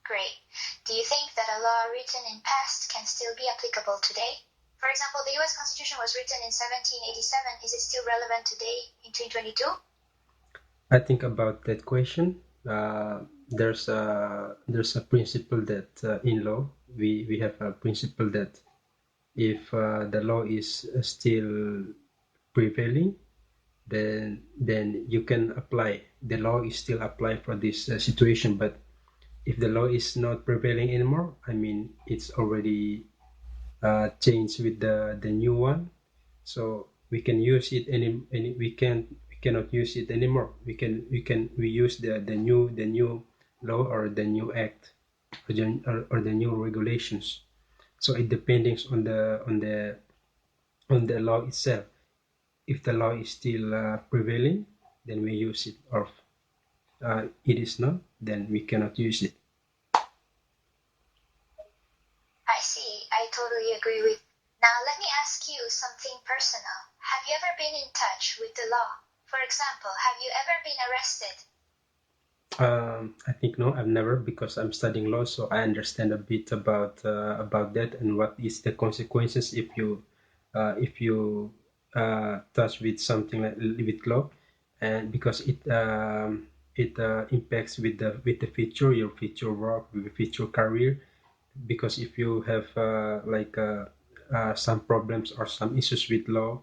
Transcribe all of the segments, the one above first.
Great. Do you think that a law written in past can still be applicable today? For example, the US Constitution was written in 1787. Is it still relevant today in 2022? I think about that question. There's a principle that in law we have a principle that if the law is still prevailing, then you can apply. The law is still apply for this situation, but if the law is not prevailing anymore, I mean it's already changed with the new one, so we can use it any we cannot use it anymore. We use the new law or the new act or the new regulations. So it depends on the law itself. If the law is still prevailing, then we use it, or it is not, then we cannot use it. I see. I totally agree with. Now, let me ask you something personal. Have you ever been in touch with the law? For example, have you ever been arrested? I think no, I've never, because I'm studying law, so I understand a bit about that and what is the consequences if you touch with something like with law, and because it impacts with the future, your future work, your future career. Because if you have some problems or some issues with law,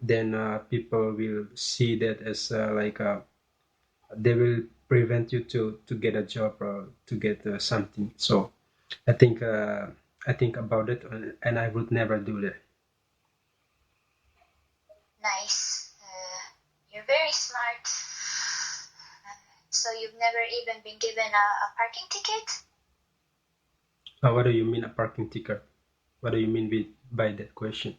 then people will see that as they will prevent you to get a job or to get something. So I think I think about it, and I would never do that. Nice. You're very smart. So you've never even been given a parking ticket? What do you mean a parking ticket? What do you mean by that question?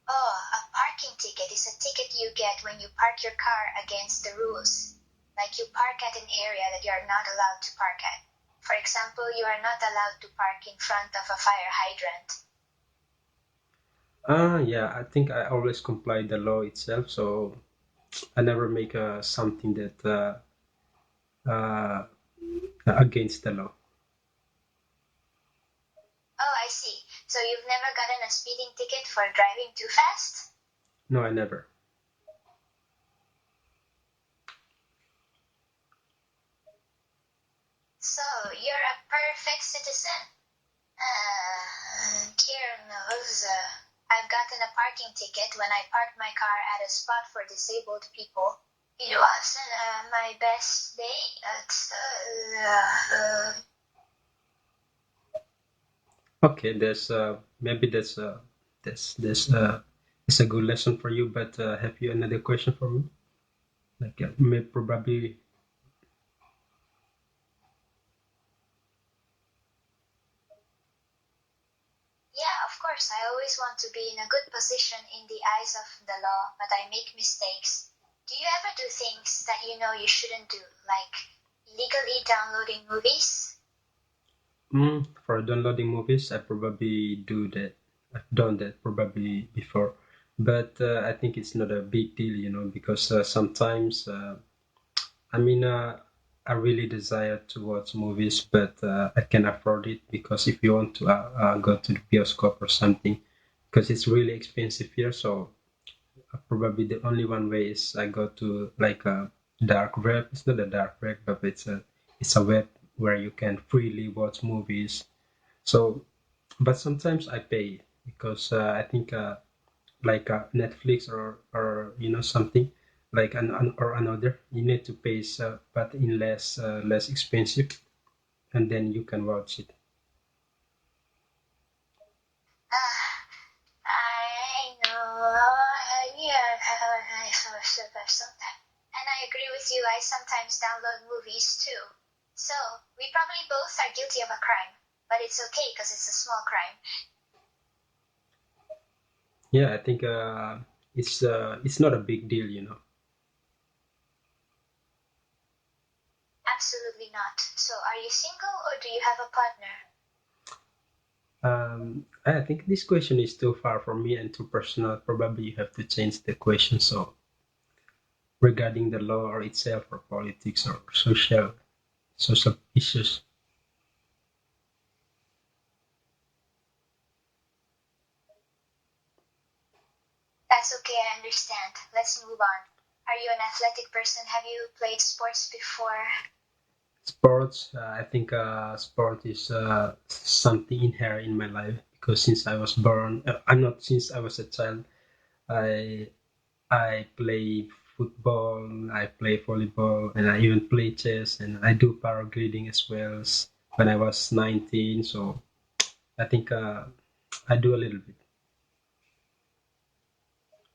Oh, a parking ticket is a ticket you get when you park your car against the rules. Like you park at an area that you are not allowed to park at. For example, you are not allowed to park in front of a fire hydrant. Yeah, I think I always comply the law itself, so I never make something that uh, against the law. Oh, I see. So you've never gotten a speeding ticket for driving too fast? No, I never. So you're a perfect citizen. Kieran knows I've gotten a parking ticket when I parked my car at a spot for disabled people. It wasn't my best day Okay, there's maybe that's it's a good lesson for you. But have you another question for me? Like may probably. Yeah, of course, I always want to be in a good position in the eyes of the law, but I make mistakes. Do you ever do things that you know you shouldn't do, like illegally downloading movies? For downloading movies, I probably do that. I've done that probably before, but I think it's not a big deal, because sometimes I mean, I really desire to watch movies, but I can afford it, because if you want to go to the bioscope or something, because it's really expensive here, so probably the only one way is I go to like a dark web. It's not a dark web, but it's a web where you can freely watch movies. So, but sometimes I pay, because I think like Netflix or something like or another, you need to pay, but in less expensive, and then you can watch it. Ah, I know. Yeah, I sometimes. And I agree with you, I sometimes download movies too. So, we probably both are guilty of a crime, but it's okay because it's a small crime. Yeah, I think it's not a big deal. Absolutely not. So, are you single or do you have a partner? I think this question is too far for me and too personal. Probably you have to change the question. So regarding the law or itself or politics or social issues. That's okay, I understand. Let's move on. Are you an athletic person? Have you played sports before? Sports, I think sport is something inherent in my life because since I was born, I'm not since I was a child. I I play football, I play volleyball, and I even play chess, and I do paragliding as well when I was 19. So I think I do a little bit.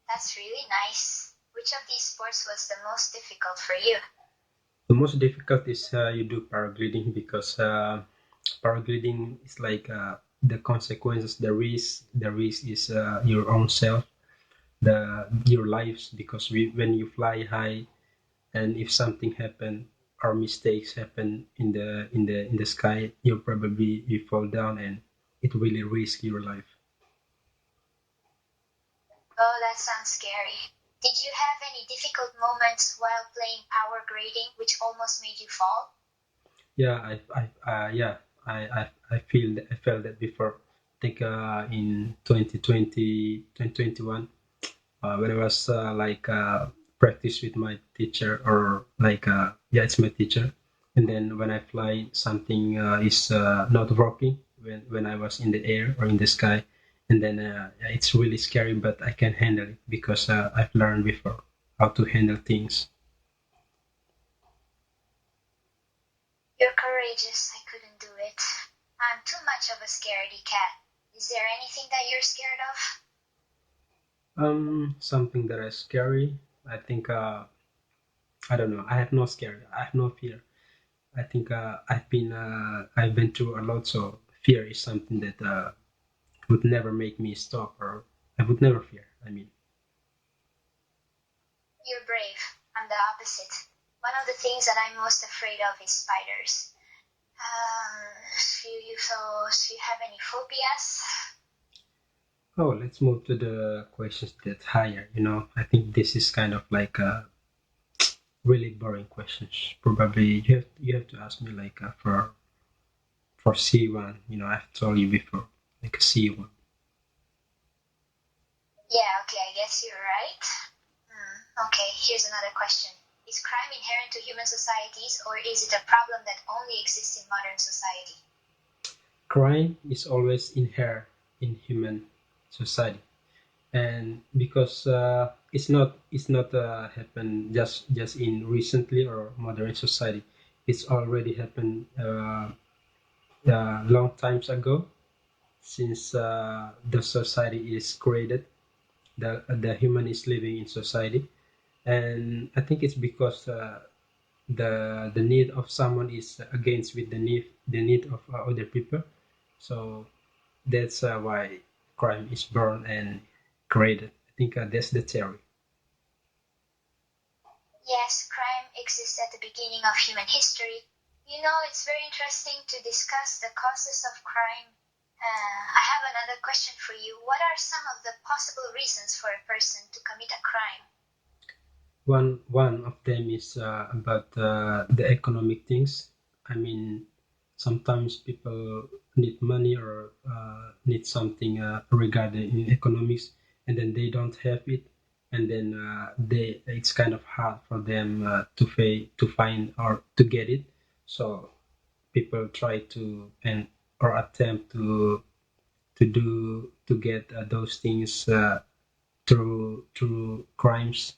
That's really nice. Which of these sports was the most difficult for you? The most difficult is you do paragliding because paragliding is like the consequences, the risk is your own self, your lives because when you fly high and if something happen or mistakes happen in the sky, you fall down and it really risks your life. Oh, that sounds scary. Did you have any difficult moments while playing power grading which almost made you fall? Yeah, I felt that before. I think in 2020, 2021, when I was practice with my teacher or yeah, it's my teacher, and then when I fly, something is not working when I was in the air or in the sky, and then it's really scary, but I can handle it because I've learned before how to handle things. You're courageous. I couldn't do it. I'm too much of a scaredy cat. Is there anything that you're scared of? Something that is scary. I think I don't know. I have no scary. I have no fear. I think I've been through a lot, so fear is something that would never make me stop, or I would never fear. I mean, You're brave. I'm the opposite. One of the things that I'm most afraid of is spiders. Do you have any phobias? oh, let's move to the questions that higher. I think this is kind of like really boring questions. Probably you have to ask me like for C1. I've told you before, like a C1. Yeah, okay, I guess you're right. Okay, here's another question. Is crime inherent to human societies, or is it a problem that only exists in modern society? Crime is always inherent in human society, and because it's not happened just in recently or modern society. It's already happened long times ago since the society is created, the human is living in society, and I think it's because the need of someone is against with the need of other people. So that's why crime is born and created. I think that's the theory. Yes, crime exists at the beginning of human history. It's very interesting to discuss the causes of crime. I have another question for you. What are some of the possible reasons for a person to commit a crime? One of them is about the economic things. I mean, sometimes people need money or need something regarding in economics, and then they don't have it, and then they it's kind of hard for them to find or to get it. So people try to and or attempt to get those things through crimes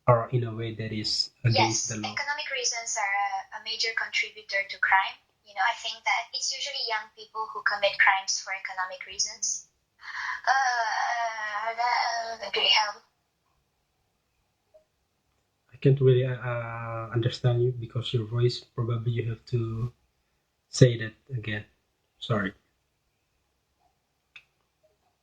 or in a way that is against the Yes, law. economic reasons are a major contributor to crime. I think that it's usually young people who commit crimes for economic reasons. Could you help? I can't really understand you because your voice probably you have to say that again. Sorry.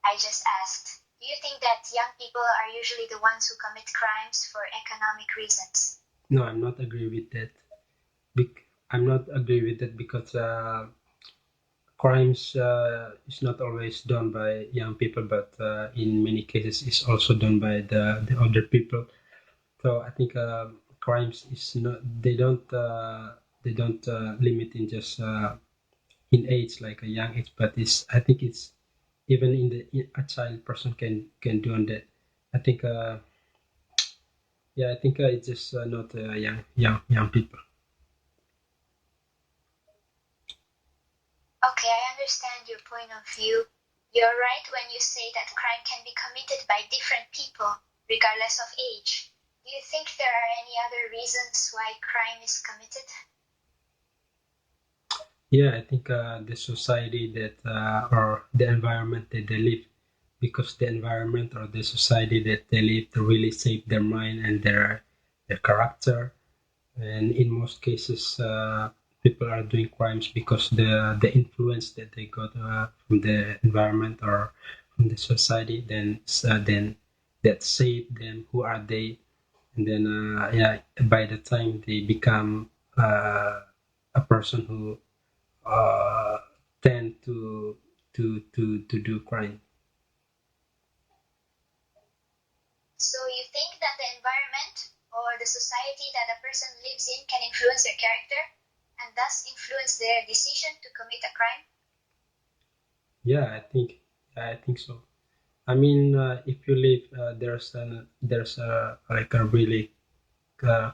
I just asked. Do you think that young people are usually the ones who commit crimes for economic reasons? No, I'm not agree with that. I'm not agree with that because crimes is not always done by young people, but in many cases it's also done by the older people. So I think crimes is not they don't limit in just in age like a young age, but it's I think it's even in the in a child person can do on that. I think yeah I think it's just not young people. Okay, I understand your point of view. You're right when you say that crime can be committed by different people, regardless of age. Do you think there are any other reasons why crime is committed? Yeah, I think the society that or the environment that they live, because the environment or the society that they live to really shape their mind and their character. And in most cases, people are doing crimes because the influence that they got from the environment or from the society, then that shape them. Who are they? And then yeah, by the time they become a person who uh, tend to do crime. So you think that the environment or the society that a person lives in can influence their character and thus influence their decision to commit a crime? Yeah, I think so. I mean, if you live, there's a like a really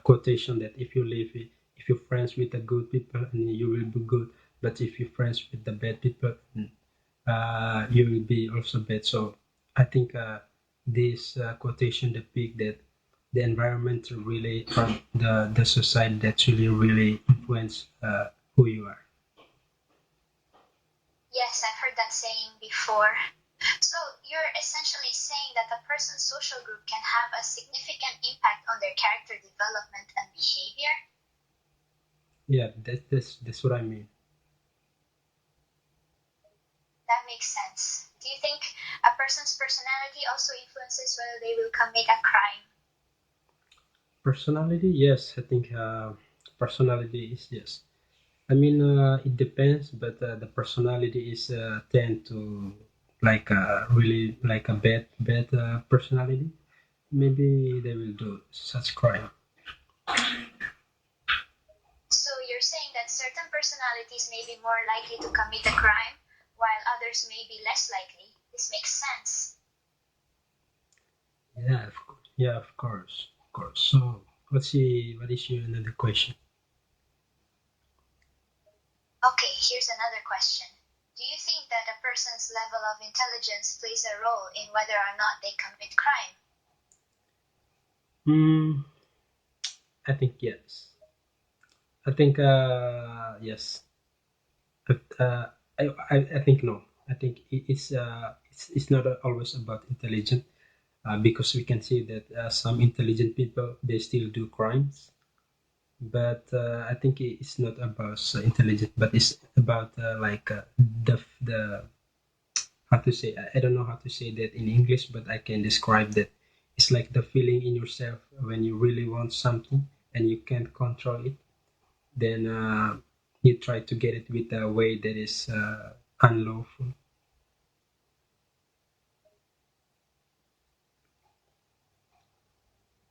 quotation that if you're friends with the good people, and you will be good, but if you're friends with the bad people, you will be also bad. So I think this quotation depict that the environment really from the society that really influence who you are. Yes, I've heard that saying before. So you're essentially saying that a person's social group can have a significant impact on their character development and behavior? Yeah, that's what I mean. That makes sense. Do you think a person's personality also influences whether they will commit a crime? Personality, yes, I think personality is yes. I mean, it depends, but the personality is tend to like really like a bad personality. Maybe they will do such crime. So you're saying that certain personalities may be more likely to commit a crime, while others may be less likely. This makes sense. Yeah, yeah, of course. So, let's see. What is your another question? Okay, here's another question. Do you think that a person's level of intelligence plays a role in whether or not they commit crime? Hmm, I think yes. I think yes. But I think no. I think it's not always about intelligence because we can see that some intelligent people they still do crimes. But I think it's not about intelligence, but it's about like the how to say I don't know how to say that in English, but I can describe that. It's like the feeling in yourself when you really want something and you can't control it. Then you try to get it with a way that is unlawful.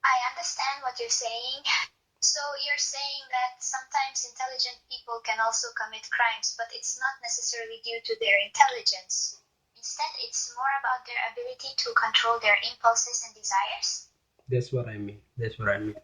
I understand what you're saying. So you're saying that sometimes intelligent people can also commit crimes, but it's not necessarily due to their intelligence. Instead, it's more about their ability to control their impulses and desires? That's what I mean. That's what I mean.